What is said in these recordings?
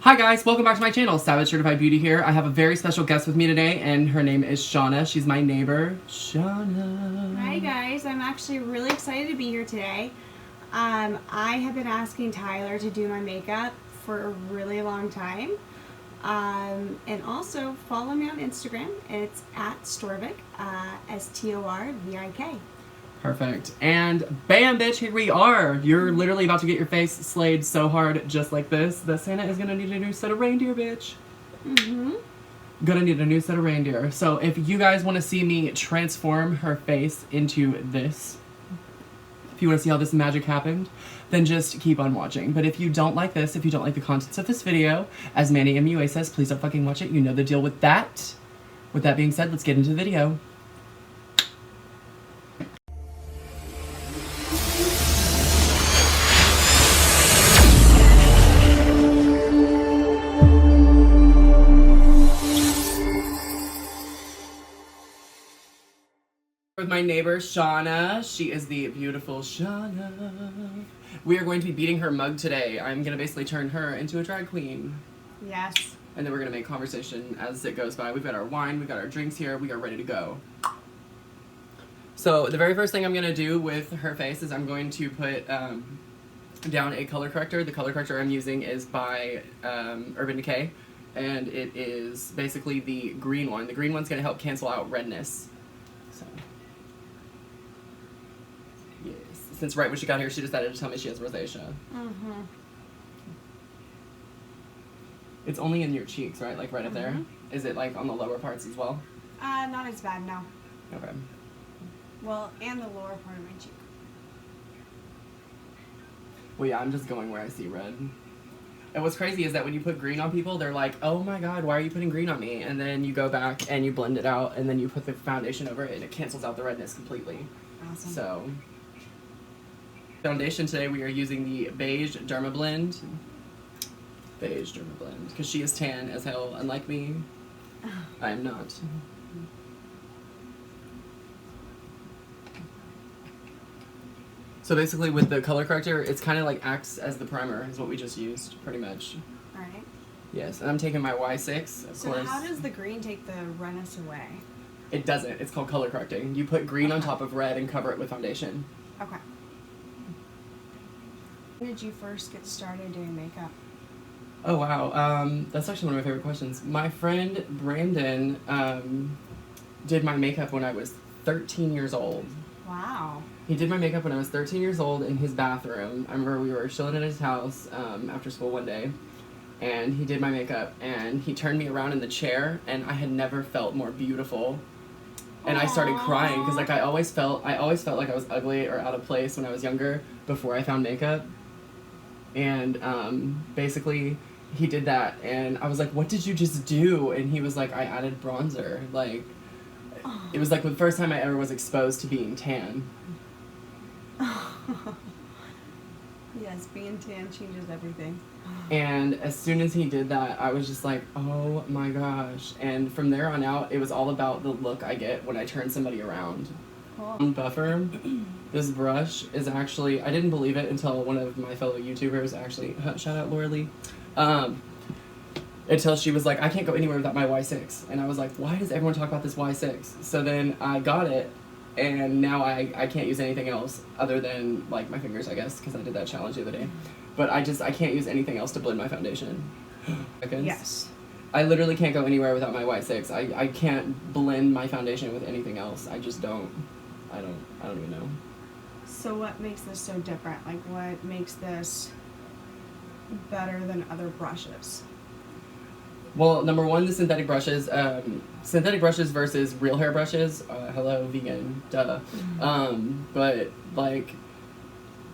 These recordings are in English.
Hi guys, welcome back to my channel. Savage Certified Beauty here. I have a very special guest with me today, and her name is Shawna. She's my neighbor. Shawna. Hi guys, I'm actually really excited to be here today. I have been asking Tyler to do my makeup for a really long time. And also follow me on Instagram. It's at Storvik, Storvik. Perfect. And bam, bitch, here we are. You're literally about to get your face slayed so hard, just like this, that Santa is gonna need a new set of reindeer, bitch. Gonna need a new set of reindeer. So if you guys want to see me transform her face into this, if you want to see how this magic happened, then just keep on watching. But if you don't like this, if you don't like the contents of this video, as Manny MUA says, please don't fucking watch it. You know the deal with that. With that being said, let's get into the video. With my neighbor Shawna. She is the beautiful Shawna. We are going to be beating her mug today. I'm going to basically turn her into a drag queen. Yes. And then we're going to make conversation as it goes by. We've got our wine, we've got our drinks here, we are ready to go. So the very first thing I'm going to do with her face is I'm going to put down a color corrector. The color corrector I'm using is by Urban Decay, and it is basically the green one. The green one's going to help cancel out redness. So, yes. Since right when she got here, she decided to tell me she has rosacea. It's only in your cheeks, right? Like right up there? Is it like on the lower parts as well? Not as bad, no. Okay. Well, and the lower part of my cheek. Well, yeah, I'm just going where I see red. And what's crazy is that when you put green on people, they're like, oh my god, why are you putting green on me? And then you go back and you blend it out, and then you put the foundation over it, and it cancels out the redness completely. Awesome. So, foundation today, we are using the Beige Derma Blend. Beige Derma Blend. Because she is tan as hell, unlike me, I am not. So basically with the color corrector, it's kind of like acts as the primer, is what we just used, pretty much. Alright. Yes, and I'm taking my Y6, of course. So how does the green take the redness away? It doesn't. It's called color correcting. You put green on top of red and cover it with foundation. Okay. When did you first get started doing makeup? Oh, wow. That's actually one of my favorite questions. My friend Brandon did my makeup when I was 13 years old. Wow. He did my makeup when I was 13 years old in his bathroom. I remember we were chilling at his house after school one day, and he did my makeup, and he turned me around in the chair, and I had never felt more beautiful. And I started crying because like I always felt like I was ugly or out of place when I was younger before I found makeup. And basically he did that, and I was like, what did you just do? And he was like, I added bronzer. Like, it was like the first time I ever was exposed to being tan. Yes, being tan changes everything. And as soon as he did that, I was just like, oh my gosh. And from there on out, it was all about the look I get when I turn somebody around. Cool. Buffer, this brush is actually, I didn't believe it until one of my fellow YouTubers actually, shout out Laura Lee, until she was like, I can't go anywhere without my Y6. And I was like, why does everyone talk about this Y6? So then I got it, and now I can't use anything else other than like my fingers, I guess, because I did that challenge the other day. But I can't use anything else to blend my foundation. Yes. I literally can't go anywhere without my Y6. I can't blend my foundation with anything else. I just don't. I don't even know. So what makes this so different? Like, what makes this better than other brushes? Well, number one, the synthetic brushes. Synthetic brushes versus real hair brushes. Hello, vegan, duh. But like,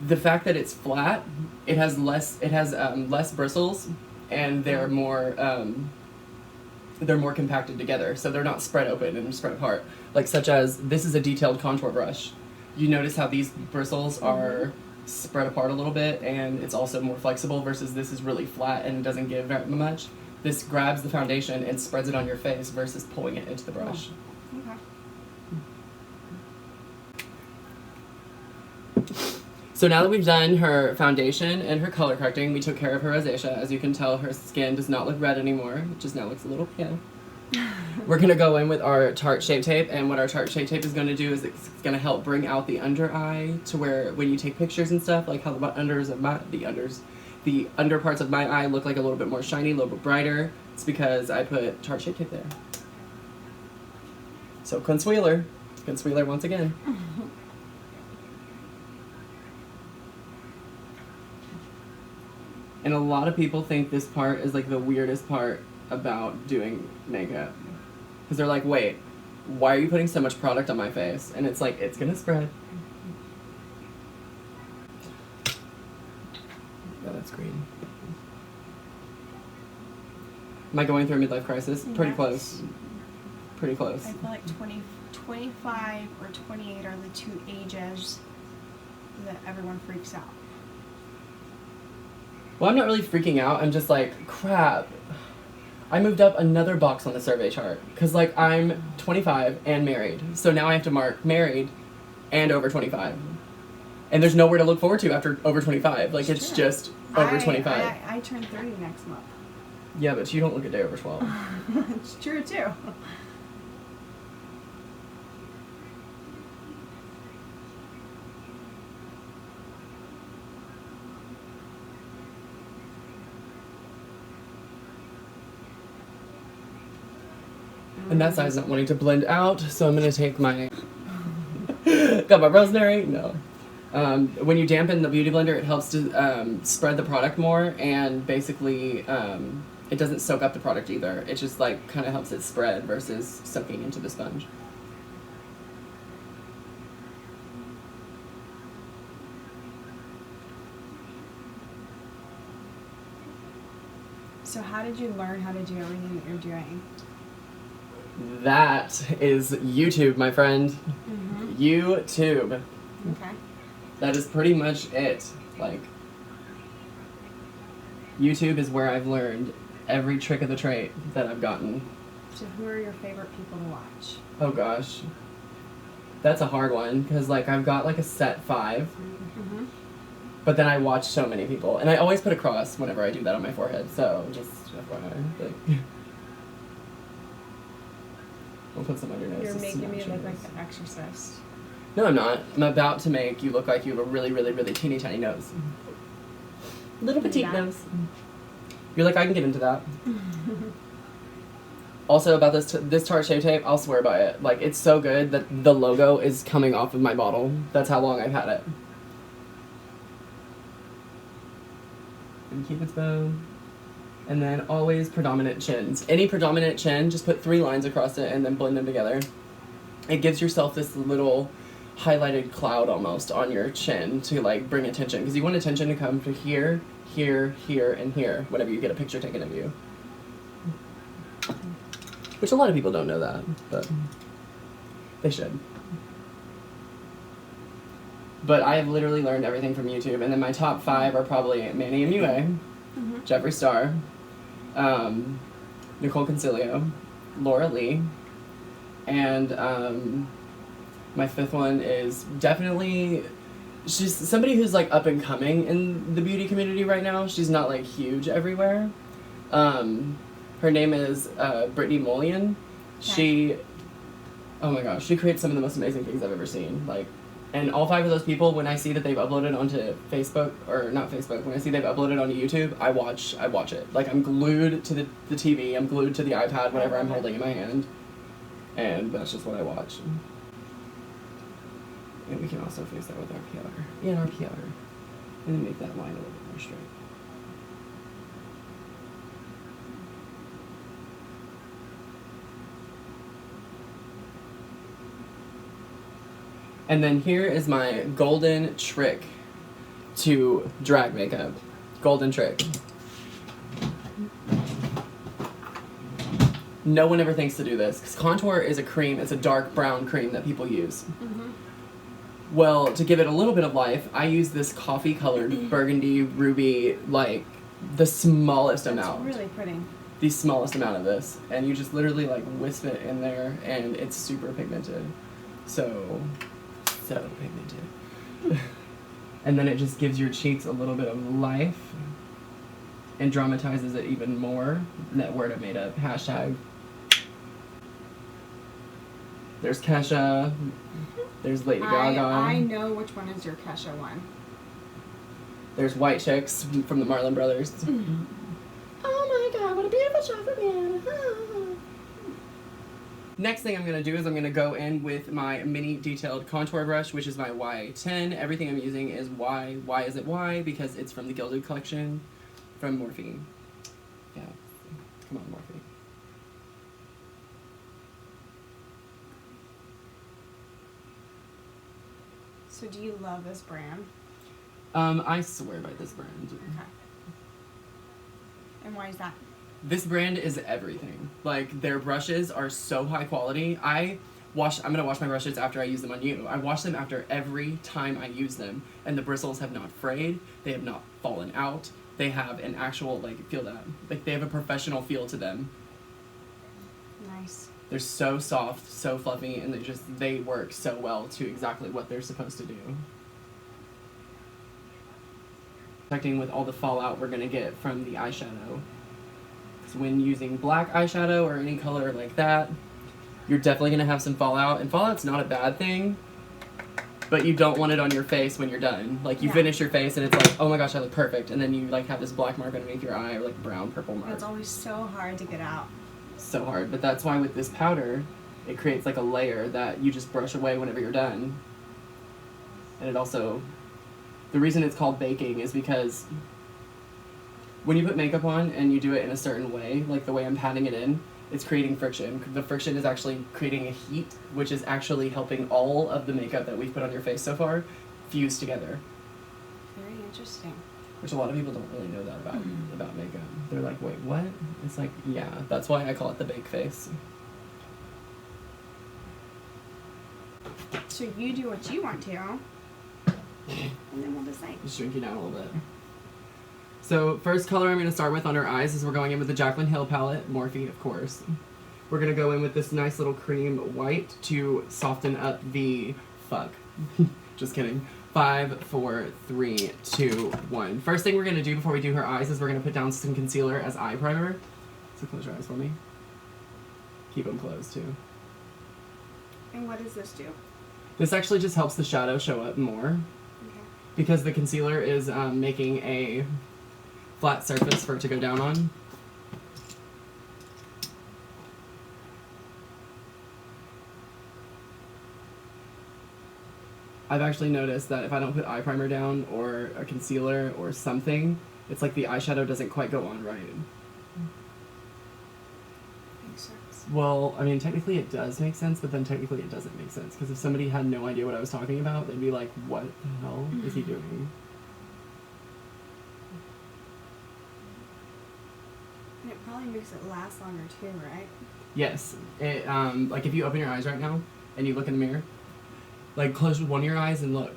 the fact that it's flat, it has less bristles, and they're more compacted together, so they're not spread open and spread apart. Like, such as, this is a detailed contour brush. You notice how these bristles are spread apart a little bit, and it's also more flexible, versus this is really flat and it doesn't give very much. This grabs the foundation and spreads it on your face versus pulling it into the brush. Okay. So now that we've done her foundation and her color correcting, we took care of her rosacea. As you can tell, her skin does not look red anymore. It just now looks a little pale. We're going to go in with our Tarte Shape Tape, and what our Tarte Shape Tape is going to do is it's going to help bring out the under eye to where when you take pictures and stuff, like how the under parts of my eye look like a little bit more shiny, a little bit brighter. It's because I put Tarte Shape Tape there. So concealer once again. And a lot of people think this part is like the weirdest part about doing makeup. Because they're like, wait, why are you putting so much product on my face? And it's like, it's gonna spread. Yeah, that's green. Am I going through a midlife crisis? Pretty close. Pretty close. I feel like 25 or 28 are the two ages that everyone freaks out. Well, I'm not really freaking out. I'm just like, crap. I moved up another box on the survey chart. Because, like, I'm 25 and married. So now I have to mark married and over 25. And there's nowhere to look forward to after over 25. Like, it's just over 25. I turn 30 next month. Yeah, but you don't look a day over 12. It's true, too. And that side's not wanting to blend out, so I'm going to take my... Got my rosemary? No. When you dampen the Beauty Blender, it helps to spread the product more, and basically it doesn't soak up the product either. It just like kind of helps it spread versus soaking into the sponge. So how did you learn how to do everything that you're doing? That is YouTube, my friend. Mm-hmm. YouTube. Okay. That is pretty much it. Like, YouTube is where I've learned every trick of the trade that I've gotten. So who are your favorite people to watch? Oh gosh. That's a hard one, because like I've got like a set 5. Mm-hmm. But then I watch so many people. And I always put a cross whenever I do that on my forehead, so just FYI. Like, we'll put some on your nose. You're making me look like The Exorcist. No, I'm not. I'm about to make you look like you have a really, really, really teeny tiny nose. Little petite nose. You're like, I can get into that. Also, about this Tarte Shape Tape, I'll swear by it. Like, it's so good that the logo is coming off of my bottle. That's how long I've had it. And Cupid's bow. And then always predominant chins. Any predominant chin, just put 3 lines across it and then blend them together. It gives yourself this little highlighted cloud almost on your chin to like bring attention, because you want attention to come to here, here, here, and here whenever you get a picture taken of you. Which a lot of people don't know that, but they should. But I have literally learned everything from YouTube, and then my top 5 are probably Manny MUA, Jeffree Star, Nicole Concilio, Laura Lee, and my 5th one is definitely, she's somebody who's like up and coming in the beauty community right now. She's not like huge everywhere. Her name is Brittany Mullion. She, oh my gosh, she creates some of the most amazing things I've ever seen. Like, and all 5 of those people, when I see that they've uploaded onto Facebook, or not Facebook, when I see they've uploaded onto YouTube, I watch it. Like, I'm glued to the TV, I'm glued to the iPad, whatever I'm holding in my hand. And that's just what I watch. And we can also face that with our powder. And our powder. And then make that line a little bit more straight. And then here is my golden trick to drag makeup. Golden trick. No one ever thinks to do this, because contour is a cream, it's a dark brown cream that people use. Mm-hmm. Well, to give it a little bit of life, I use this coffee-colored burgundy ruby, like, the smallest amount. It's really pretty. The smallest amount of this. And you just literally, like, wisp it in there, and it's super pigmented. So pigmented. And then it just gives your cheeks a little bit of life and dramatizes it even more. That word I made up. Hashtag. There's Kesha. There's Lady Gaga. I know which one is your Kesha one. There's White Chicks from the Marlon Brothers. Mm-hmm. Oh my god, what a beautiful chocolate man. Next thing I'm going to do is I'm going to go in with my mini detailed contour brush, which is my Y10. Everything I'm using is Y. Why is it Y? Because it's from the Gilded Collection from Morphe. Yeah. Come on, Morphe. So do you love this brand? I swear by this brand. Okay. And why is that? This brand is everything. Like, their brushes are so high quality. I'm gonna wash my brushes after I use them on you. I wash them after every time I use them, and the bristles have not frayed, they have not fallen out, they have an actual, like, feel that. Like, they have a professional feel to them. Nice. They're so soft, so fluffy, and they work so well to exactly what they're supposed to do. Protecting with all the fallout we're gonna get from the eyeshadow. So when using black eyeshadow or any color like that, you're definitely gonna have some fallout, and fallout's not a bad thing, but you don't want it on your face when you're done. Like, you finish your face and it's like, oh my gosh, I look perfect, and then you like have this black mark underneath your eye, or like brown, purple mark. It's always so hard to get out. So hard, but that's why with this powder, it creates like a layer that you just brush away whenever you're done. And it also, the reason it's called baking is because when you put makeup on and you do it in a certain way, like the way I'm patting it in, it's creating friction. The friction is actually creating a heat, which is actually helping all of the makeup that we've put on your face so far fuse together. Very interesting. Which a lot of people don't really know that about makeup. They're like, wait, what? It's like, yeah, that's why I call it the bake face. So you do what you want to, and then we'll decide. Just shrink you down a little bit. So first color I'm going to start with on our eyes is we're going in with the Jaclyn Hill palette, Morphe, of course. We're going to go in with this nice little cream white to soften up the Just kidding. 5, 4, 3, 2, 1. First thing we're going to do before we do her eyes is we're going to put down some concealer as eye primer. So close your eyes for me. Keep them closed too. And what does this do? This actually just helps the shadow show up more. Okay. Because the concealer is making a flat surface for it to go down on. I've actually noticed that if I don't put eye primer down or a concealer or something, it's like the eyeshadow doesn't quite go on right. Makes sense. Well, I mean, technically it does make sense, but then technically it doesn't make sense. Because if somebody had no idea what I was talking about, they'd be like, what the hell is he doing? And it probably makes it last longer too, right? Yes. It, like if you open your eyes right now and you look in the mirror, like close one of your eyes and look.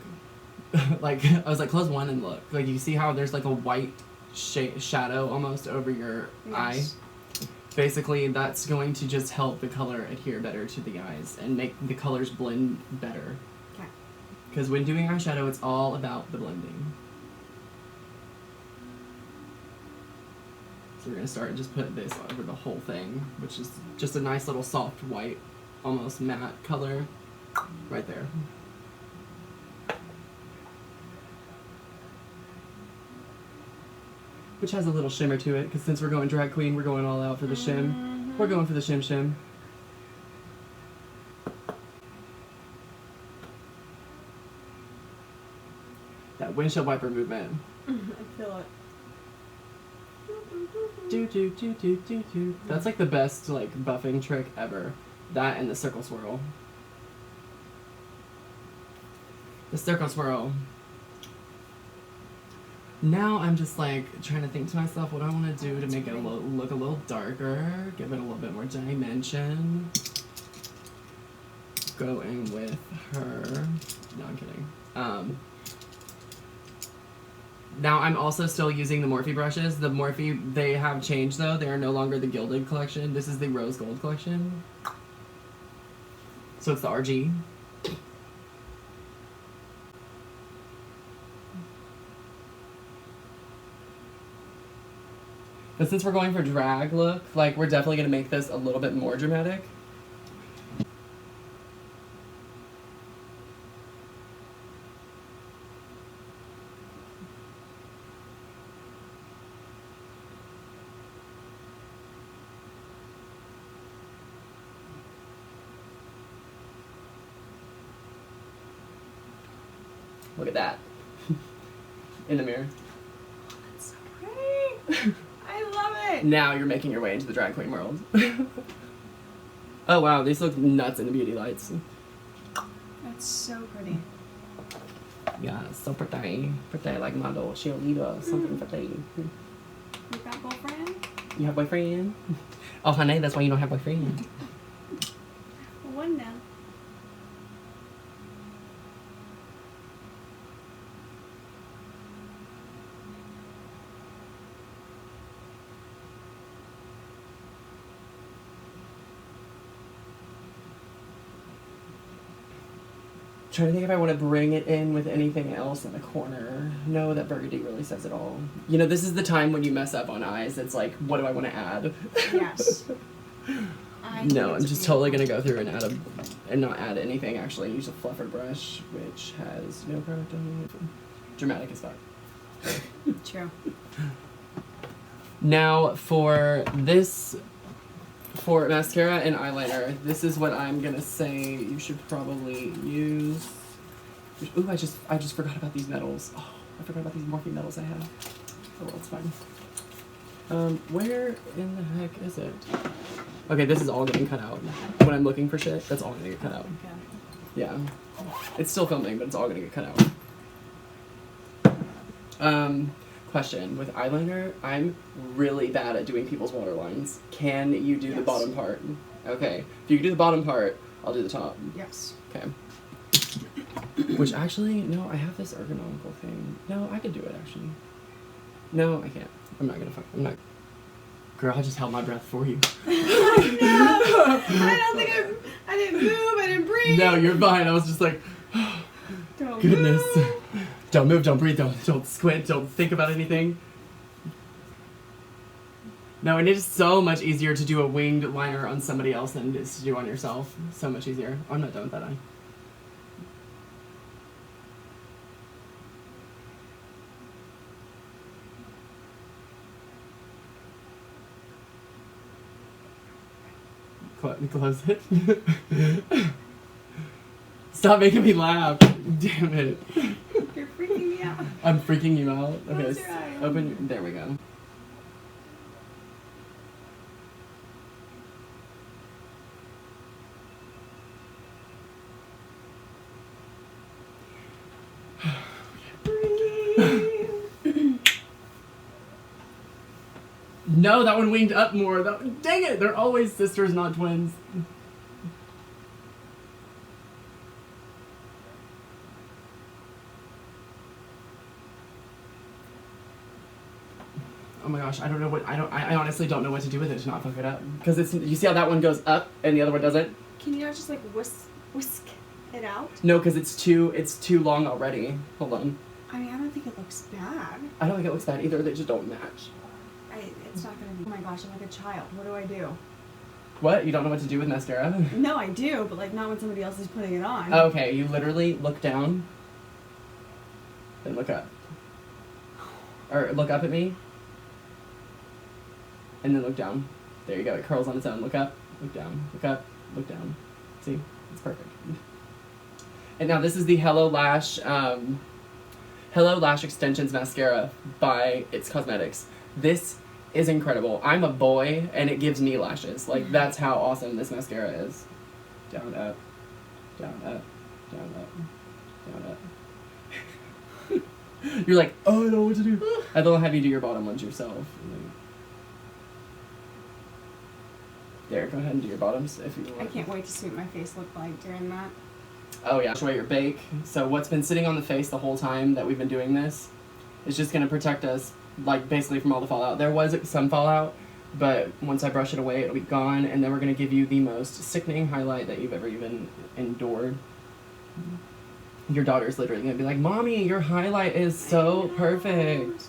Like, I was like, close one and look. Like, you see how there's like a white shadow almost over your eye? Basically, that's going to just help the color adhere better to the eyes and make the colors blend better. Okay. Because when doing eyeshadow, it's all about the blending. So we're going to start and just put this over the whole thing, which is just a nice little soft white, almost matte color right there. Which has a little shimmer to it, because since we're going drag queen, we're going all out for the shim. We're going for the shim shim. That windshield wiper movement. I feel it. Do do do do do do. That's like the best like buffing trick ever. That and the circle swirl. The circle swirl. Now I'm just like trying to think to myself what I want to do to make it look a little darker, give it a little bit more dimension. Go in with her. No, I'm kidding. Now I'm also still using the Morphe brushes. The Morphe, they have changed though. They are no longer the Gilded collection. This is the Rose Gold collection. So it's the RG. But since we're going for drag look, like, we're definitely going to make this a little bit more dramatic. Look at that. In the mirror. That's so pretty. I love it. Now you're making your way into the drag queen world. Oh wow, these look nuts in the beauty lights. That's so pretty. Yeah, so pretty. Pretty like model, cheerleader, something pretty. You got boyfriend? You have boyfriend? Oh honey, that's why you don't have boyfriend. One now. Trying to think if I want to bring it in with anything else in the corner. No, that burgundy really says it all. You know, this is the time when you mess up on eyes. It's like, what do I want to add? Yes. No, I'm just totally gonna go through and and not add anything. Actually, use a fluffer brush, which has no product on it. Dramatic as fuck. True. Now for this, for mascara and eyeliner, this is what I'm gonna say you should probably use. Ooh, I just forgot about these metals. Oh, I forgot about these Morphe metals I have. Oh well, it's fine. Where in the heck is it? Okay, this is all getting cut out. When I'm looking for shit, that's all gonna get cut out. Okay. Yeah. It's still filming, but it's all gonna get cut out. Question. With eyeliner, I'm really bad at doing people's waterlines. Can you do the bottom part? Okay. If you can do the bottom part, I'll do the top. Yes. Okay. Which actually, no, I have this ergonomical thing. No, I could do it actually. No, I can't. I'm not. Girl, I just held my breath for you. I don't think I didn't move, I didn't breathe. No, you're fine. I was just like, Don't goodness. move. Don't move, don't breathe, don't squint, don't think about anything. No, and it is so much easier to do a winged liner on somebody else than it is to do on yourself. So much easier. I'm not done with that eye. Close it. Stop making me laugh. Damn it. You're freaking me out. I'm freaking you out. Okay, Close your eye. open. There we go. No, that one winged up more. Dang it! They're always sisters, not twins. Oh my gosh, I don't know what I honestly don't know what to do with it to not fuck it up. Because it's, you see how that one goes up and the other one doesn't? Can you not just like whisk it out? No, because it's too long already. Hold on. I mean, I don't think it looks bad. I don't think it looks bad either. They just don't match. It's not gonna be. Oh my gosh, I'm like a child. What do I do? What? You don't know what to do with mascara? No, I do, but like not when somebody else is putting it on. Okay, you literally look down, then look up. Or look up at me, and then look down. There you go, it curls on its own. Look up, look down, look up, look down. See? It's perfect. And now this is the Hello Lash Extensions Mascara by It's Cosmetics. This is incredible. I'm a boy, and it gives me lashes. Like, that's how awesome this mascara is. Down, up, down, up, down, up, down, up. You're like, oh, I don't know what to do. I don't have you do your bottom ones yourself. There, go ahead and do your bottoms if you want. I can't wait to see what my face looked like during that. Oh yeah, show your bake. So what's been sitting on the face the whole time that we've been doing this is just going to protect us, like, basically from all the fallout. There was some fallout, but once I brush it away, it'll be gone, and then we're going to give you the most sickening highlight that you've ever even endured. Your daughter's literally going to be like, Mommy, your highlight is so perfect.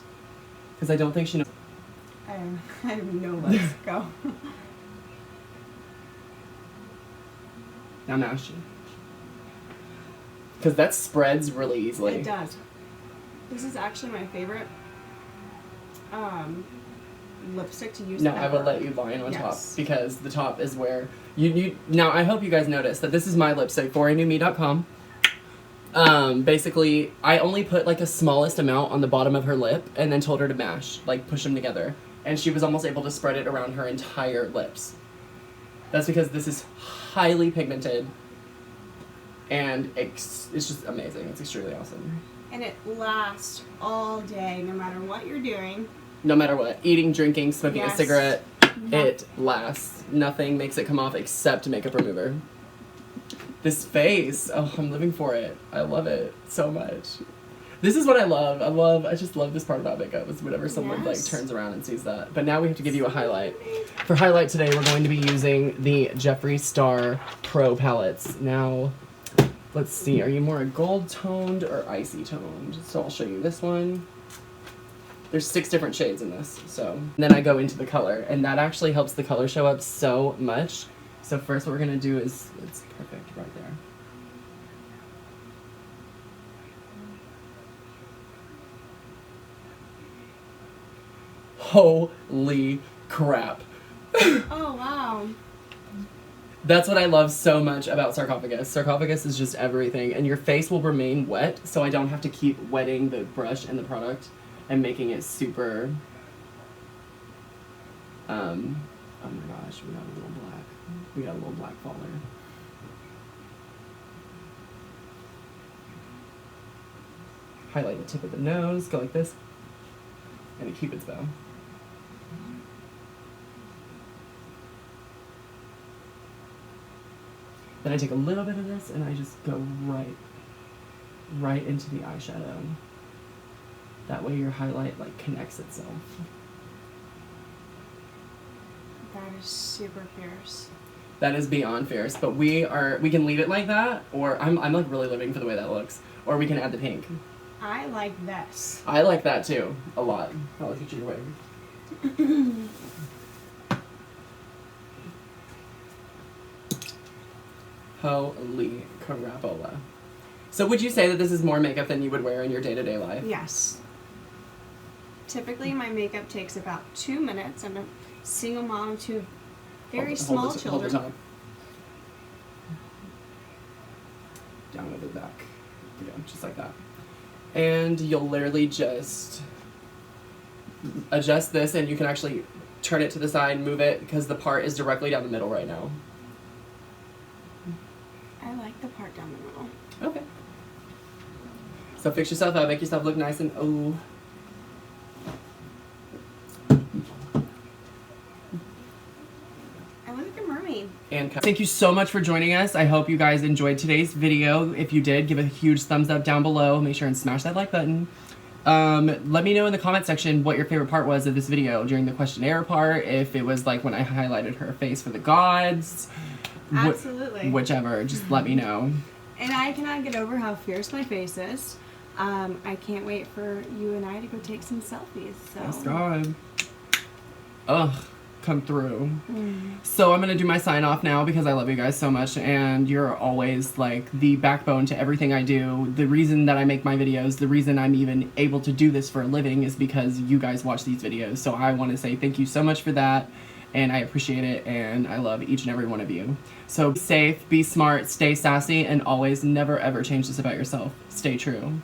Because I don't think she knows. I I have no lips. Go. Now mash. Because that spreads really easily. It does. This is actually my favorite lipstick to use. No, I would let you line on top, Yes. because the top is where you now I hope you guys notice that this is my lipstick for anewme.com. Basically I only put like a smallest amount on the bottom of her lip and then told her to mash, like push them together, and she was almost able to spread it around her entire lips. That's because this is highly pigmented and it's just amazing. It's extremely awesome. And it lasts all day, no matter what you're doing. No matter what, eating, drinking, smoking a Yes. cigarette, No. it lasts. Nothing makes it come off except makeup remover. This face, oh, I'm living for it. I love it so much. This is what I love. I just love this part about makeup, is whenever someone like Yes. turns around and sees that. But now we have to give you a highlight. For highlight today, we're going to be using the Jeffree Star Pro palettes. Now, let's see, are you more gold toned or icy toned? So I'll show you this one. There's 6 different shades in this, so. And then I go into the color, and that actually helps the color show up so much. So first what we're gonna do is, it's perfect right there. Holy crap. Oh, wow. That's what I love so much about Sarcophagus. Sarcophagus is just everything, and your face will remain wet, so I don't have to keep wetting the brush and the product and making it super, oh my gosh, we got a little black. We got a little black faller. Highlight the tip of the nose, go like this, and a cupid's bow. Then I take a little bit of this and I just go right into the eyeshadow. That way your highlight like connects itself. That is super fierce. That is beyond fierce, but we can leave it like that, or I'm like really living for the way that looks, or we can add the pink. I like this. I like that too, a lot. I'll look at your wig. Holy crapola. So would you say that this is more makeup than you would wear in your day-to-day life? Yes. Typically, my makeup takes about 2 minutes. I'm a single mom of 2 very small Hold the children. top. Down over the back. Yeah, just like that. And you'll literally just adjust this, and you can actually turn it to the side, move it, because the part is directly down the middle right now. I like the part down the middle. Okay. So fix yourself up, make yourself look nice and ooh. I look like a mermaid. And thank you so much for joining us. I hope you guys enjoyed today's video. If you did, give a huge thumbs up down below. Make sure and smash that like button. Let me know in the comment section what your favorite part was of this video during the questionnaire part. If it was like when I highlighted her face for the gods. Absolutely. Whichever, just let me know. And I cannot get over how fierce my face is. I can't wait for you and I to go take some selfies. So. Yes, God. Ugh, come through. So I'm gonna do my sign off now because I love you guys so much, and you're always like the backbone to everything I do. The reason that I make my videos, the reason I'm even able to do this for a living is because you guys watch these videos. So I want to say thank you so much for that. And I appreciate it, and I love each and every one of you. So be safe, be smart, stay sassy, and always never ever change this about yourself. Stay true.